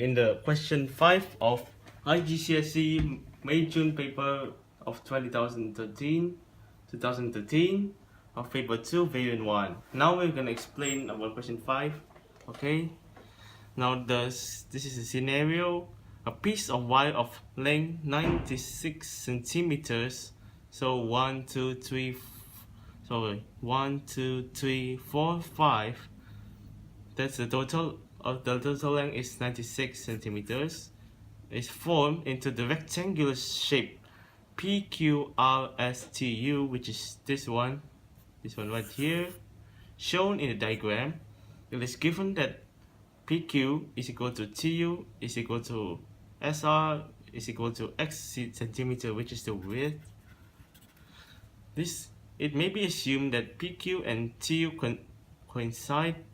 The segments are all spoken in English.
In the question 5 of IGCSE May-June paper of 2013 of paper 2 variant 1. Now we're gonna explain about question 5. Okay, now this is a scenario. A piece of wire of length 96 centimeters, so 1 2 3 1 2 3 4 5, that's the total of the total length is 96 centimeters, is formed into the rectangular shape PQRSTU, which is this one right here, shown in the diagram. It is given that PQ is equal to TU is equal to SR is equal to X centimeter, which is the width. It may be assumed that PQ and TU coincide,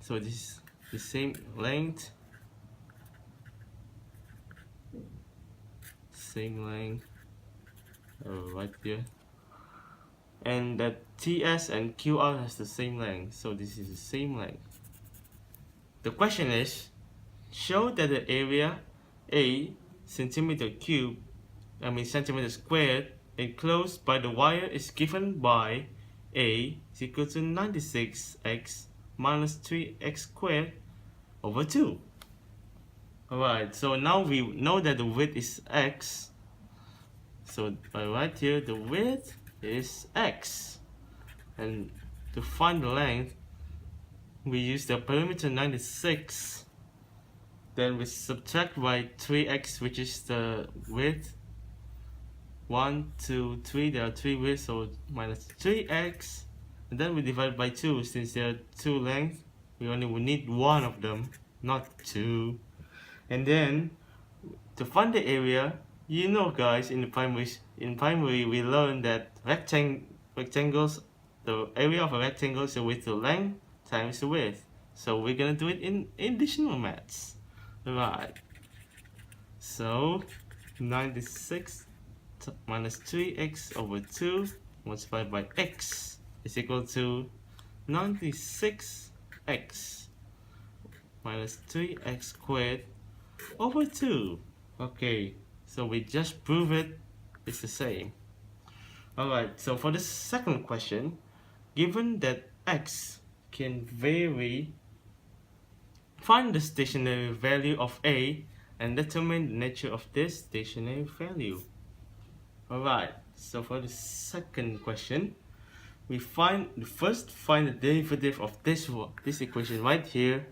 so this is the same length, right here, and that TS and QR has the same length, so this is the same length. The question is, show that the area A centimeter squared enclosed by the wire is given by A is equal to 96x minus 3x squared over 2. Alright, so now we know that the width is x. So by right here, the width is x. And to find the length, we use the perimeter 96. Then we subtract by 3x, which is the width. 1, 2, 3, there are 3 widths, so minus 3x. And then we divide by 2, since there are 2 lengths. We only need one of them, not 2. And then to find the area, you know guys, in primary we learned that rectangles, the area of a rectangle is the width to length times the width. So we're gonna do it in additional maths. Right. So 96 minus 3x over 2 multiplied by x is equal to 96x minus 3x squared over 2. Okay, so we just prove it's the same. Alright, so for the second question, given that x can vary, find the stationary value of A and determine the nature of this stationary value. Alright, so for the second question, we find the derivative of this equation right here.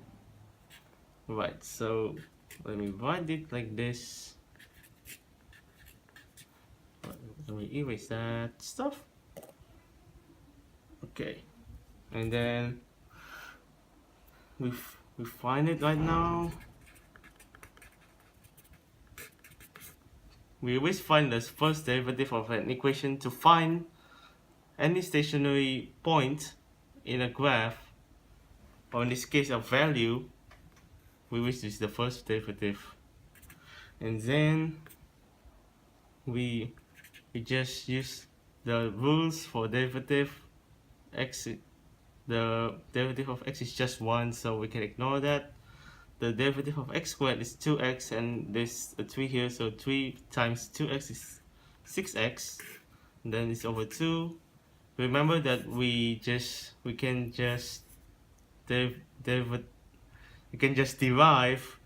Right, so let me write it like this. Let me erase that stuff. Okay, and then we find it right now. We always find the first derivative of an equation to find any stationary point in a graph, or in this case a value. We wish this is the first derivative, and then we just use the rules for derivative. The derivative of x is just 1, so we can ignore that. The derivative of x squared is 2x, and there's a 3 here, so 3 times 2x is 6x, and then it's over 2. Remember that we can just derive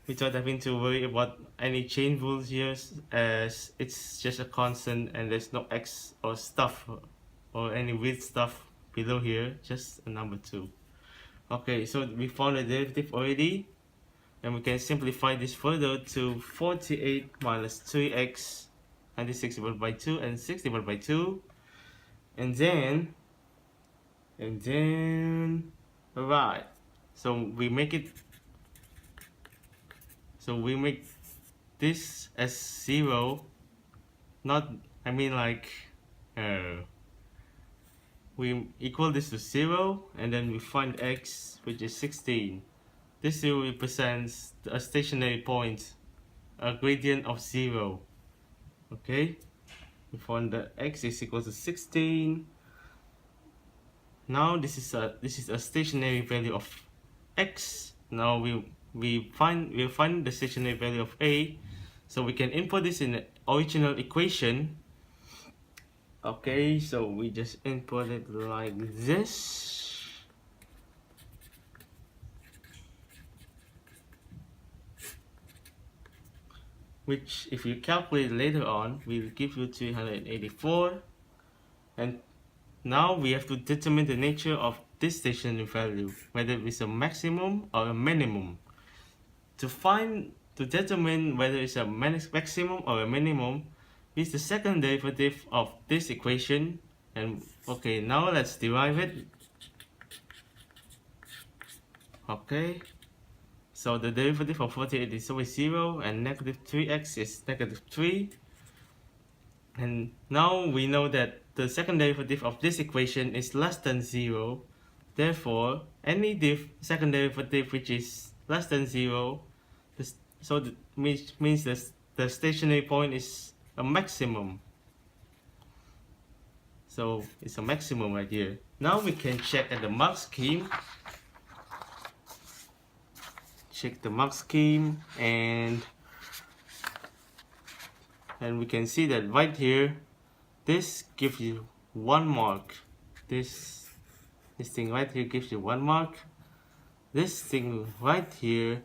without having to worry about any chain rules here, as it's just a constant and there's no x or stuff or any weird stuff below here, just a number 2. Okay, so we found the derivative already, and we can simplify this further to 48 minus 3x, 96 divided by 2, and 6 divided by 2, and then right, so we make this as 0, we equal this to 0, and then we find x, which is 16. This 0 represents a stationary point, a gradient of 0. Okay, we found that x is equal to 16. Now this is a stationary value of x. Now we we'll find the stationary value of A. So we can input this in the original equation. Okay, so we just input it like this. Which, if you calculate later on, will give you 384. And now we have to determine the nature of this stationary value, whether it's a maximum or a minimum. To determine whether it's a maximum or a minimum, is the second derivative of this equation. And okay, now let's derive it. Okay, so the derivative of 48 is always 0, and negative 3x is negative 3. And now we know that the second derivative of this equation is less than 0. Therefore, any second derivative which is less than 0, means the stationary point is a maximum. So it's a maximum right here. Now we can check at the mark scheme. Check the mark scheme, and we can see that right here, this gives you 1 mark. This thing right here gives you 1 mark. This thing right here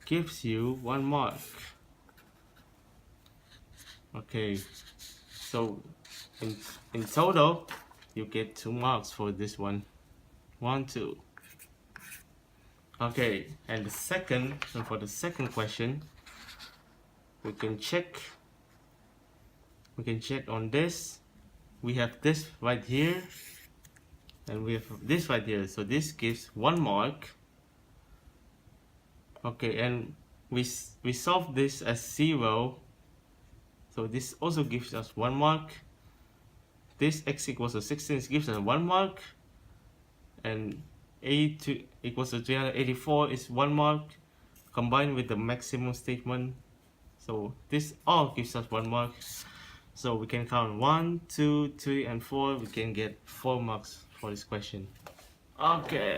gives you 1 mark. Okay, so in total you get 2 marks for this one. 1, 2. Okay, and for the second question, we can check on this. We have this right here, and we have this right here, so this gives 1 mark. Okay, and we solve this as 0, so this also gives us 1 mark. This x equals to 16 gives us 1 mark, and a equals to 384 is 1 mark, combined with the maximum statement. So this all gives us 1 mark. So we can count 1, 2, 3, and 4. We can get 4 marks for this question. Okay.